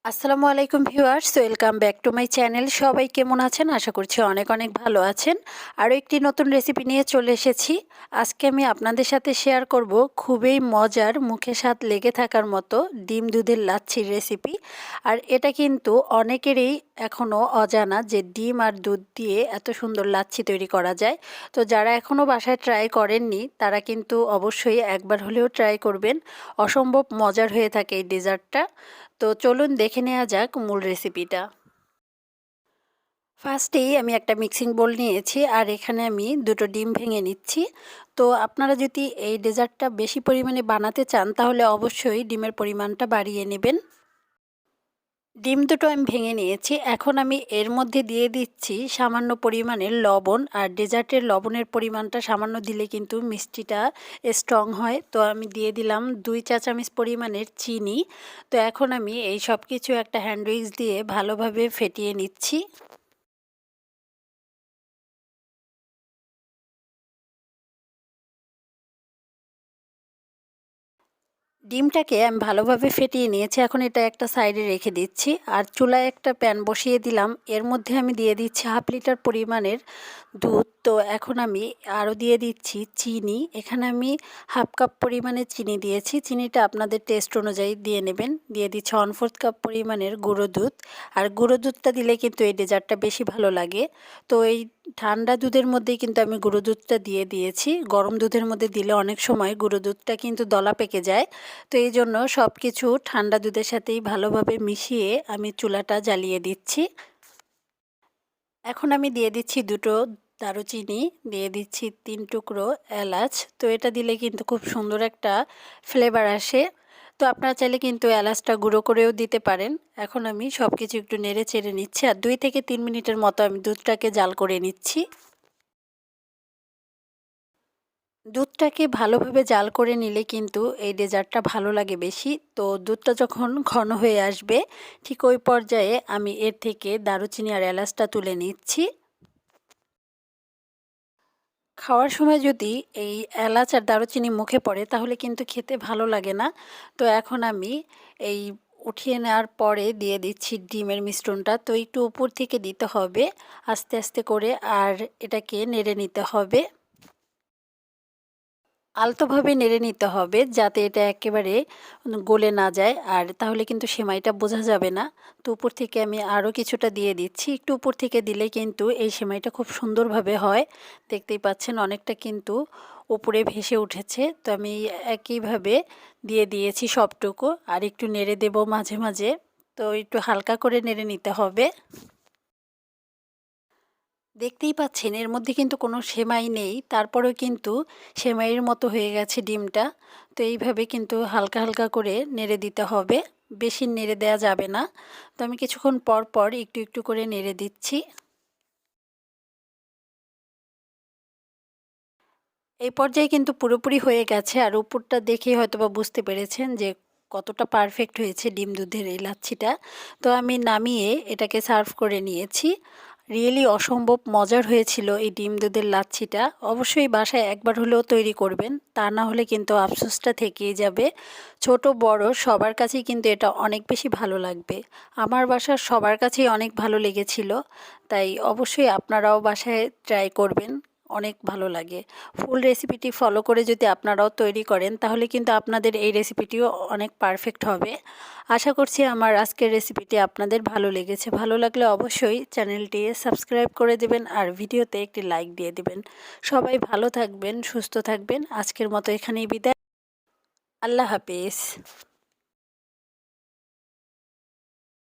আসসালামু আলাইকুম viewers, welcome back to my channel. সবাই কেমন আছেন? আশা করছি অনেক অনেক ভালো আছেন। আরও একটি নতুন রেসিপি নিয়ে চলে এসেছি। আজকে আমি আপনাদের সাথে শেয়ার করব খুবই মজার, মুখে স্বাদ লেগে থাকার মতো ডিম দুধের লাচ্ছির রেসিপি। আর এটা কিন্তু অনেকেরই এখনও অজানা যে ডিম আর দুধ দিয়ে এত সুন্দর লাচ্ছি তৈরি করা যায়। তো যারা এখনও বাসায় ট্রাই করেননি তারা কিন্তু অবশ্যই একবার হলেও ট্রাই করবেন। অসম্ভব মজার হয়ে থাকে এই ডেজার্টটা। তো চলুন দেখে নেওয়া যাক মূল রেসিপিটা। ফার্স্টেই আমি একটা মিক্সিং বোল নিয়েছি আর এখানে আমি দুটো ডিম ভেঙে নিচ্ছি। তো আপনারা যদি এই ডেজার্টটা বেশি পরিমাণে বানাতে চান তাহলে অবশ্যই ডিমের পরিমাণটা বাড়িয়ে নেবেন। ডিম দুটো আমি ভেঙে নিয়েছি। এখন আমি এর মধ্যে দিয়ে দিচ্ছি সামান্য পরিমাণের লবণ। আর ডেজার্টের লবণের পরিমাণটা সামান্য দিলে কিন্তু মিষ্টিটা স্ট্রং হয়। তো আমি দিয়ে দিলাম 2 চা চামচ পরিমাণের চিনি। তো এখন আমি এই সব কিছু একটা হ্যান্ড উইক্স দিয়ে ভালোভাবে ফেটিয়ে নিচ্ছি। ডিমটাকে আমি ভালোভাবে ফেটিয়ে নিয়েছি। এখন এটা একটা সাইডে রেখে দিচ্ছি। আর চুলায় একটা প্যান বসিয়ে দিলাম। এর মধ্যে আমি দিয়ে দিচ্ছি 1/2 লিটার পরিমাণের দুধ। তো এখন আমি আরও দিয়ে দিচ্ছি চিনি। এখানে আমি 1/2 কাপ পরিমাণে চিনি দিয়েছি। চিনিটা আপনাদের টেস্ট অনুযায়ী দিয়ে নেবেন। দিয়ে দিচ্ছি 1/4 কাপ পরিমাণের গুঁড়ো দুধ। আর গুঁড়ো দুধটা দিলে কিন্তু এই ডেজার্টটা বেশি ভালো লাগে। তো এই ঠান্ডা দুধের মধ্যেই কিন্তু আমি গুঁড়ো দুধটা দিয়ে দিয়েছি। গরম দুধের মধ্যে দিলে অনেক সময় গুঁড়ো দুধটা কিন্তু দলা পেকে যায়। তো এই জন্য সব কিছু ঠান্ডা দুধের সাথেই ভালোভাবে মিশিয়ে আমি চুলাটা জ্বালিয়ে দিচ্ছি। এখন আমি দিয়ে দিচ্ছি দুটো দারুচিনি, দিয়ে দিচ্ছি 3 টুকরো এলাচ। তো এটা দিলে কিন্তু খুব সুন্দর একটা ফ্লেভার আসে। তো আপনারা চাইলে কিন্তু এলাচটা গুঁড়ো করেও দিতে পারেন। এখন আমি সব কিছু একটু নেড়ে চেড়ে নিচ্ছি আর 2 থেকে 3 মিনিটের মতো আমি দুধটাকে জাল করে নিচ্ছি। দুধটাকে ভালোভাবে জাল করে নিলে কিন্তু এই ডেজার্টটা ভালো লাগে বেশি। তো দুধটা যখন ঘন হয়ে আসবে ঠিক ওই পর্যায়ে আমি এর থেকে দারুচিনি আর এলাচটা তুলে নিচ্ছি। খাওয়ার সময় যদি এই এলাচ আর দারুচিনি মুখে পড়ে তাহলে কিন্তু খেতে ভালো লাগে না। তো এখন আমি এই উঠিয়ে নেওয়ার পরে দিয়ে দিচ্ছি ডিমের মিশ্রণটা। তো একটু উপর থেকে দিতে হবে আস্তে আস্তে করে, আর এটাকে নেড়ে নিতে হবে। আলতোভাবে নেড়ে নিতে হবে যাতে এটা একেবারে গলে না যায়, আর তাহলে কিন্তু সেমাইটা বোঝা যাবে না। তো উপর থেকে আমি আরও কিছুটা দিয়ে দিচ্ছি। একটু উপর থেকে দিলে কিন্তু এই সেমাইটা খুব সুন্দরভাবে হয়। দেখতেই পাচ্ছেন অনেকটা কিন্তু উপরে ভেসে উঠেছে। তো আমি একইভাবে দিয়ে দিয়েছি সবটুকু, আর একটু নেড়ে দেব মাঝে মাঝে। তো একটু হালকা করে নেড়ে নিতে হবে। দেখতেই পাচ্ছেন এর মধ্যে কিন্তু কোনো সেমাই নেই, তারপরেও কিন্তু সেমাইয়ের মতো হয়ে গেছে ডিমটা। তো এইভাবে কিন্তু হালকা হালকা করে নেড়ে দিতে হবে, বেশি নেড়ে দেওয়া যাবে না। তো আমি কিছুক্ষণ পর পর একটু একটু করে নেড়ে দিচ্ছি। এই পর্যায়ে কিন্তু পুরোপুরি হয়ে গেছে, আর উপরটা দেখেই হয়তোবা বুঝতে পেরেছেন যে কতটা পারফেক্ট হয়েছে ডিম দুধের এই লাচ্ছিটা। তো আমি নামিয়ে এটাকে সার্ভ করে নিয়েছি। রিয়েলি অসম্ভব মজার হয়েছিল এই ডিম দুধের লাচ্ছিটা। অবশ্যই বাসায় একবার হলেও তৈরি করবেন, তা না হলে কিন্তু আফসোসটা থেকেই যাবে। ছোট বড় সবার কাছেই কিন্তু এটা অনেক বেশি ভালো লাগবে। আমার বাসার সবার কাছেই অনেক ভালো লেগেছিল। তাই অবশ্যই আপনারাও বাসায় ট্রাই করবেন, অনেক ভালো লাগে। ফুল রেসিপিটি ফলো করে যদি আপনারাও তৈরি করেন তাহলে কিন্তু আপনাদের এই রেসিপিটিও অনেক পারফেক্ট হবে। আশা করছি আমার আজকের রেসিপিটি আপনাদের ভালো লেগেছে। ভালো লাগলে অবশ্যই চ্যানেলটি সাবস্ক্রাইব করে দেবেন আর ভিডিওতে একটি লাইক দিয়ে দেবেন। সবাই ভালো থাকবেন, সুস্থ থাকবেন। আজকের মতো এখানেই বিদায়। আল্লাহ হাফেজ।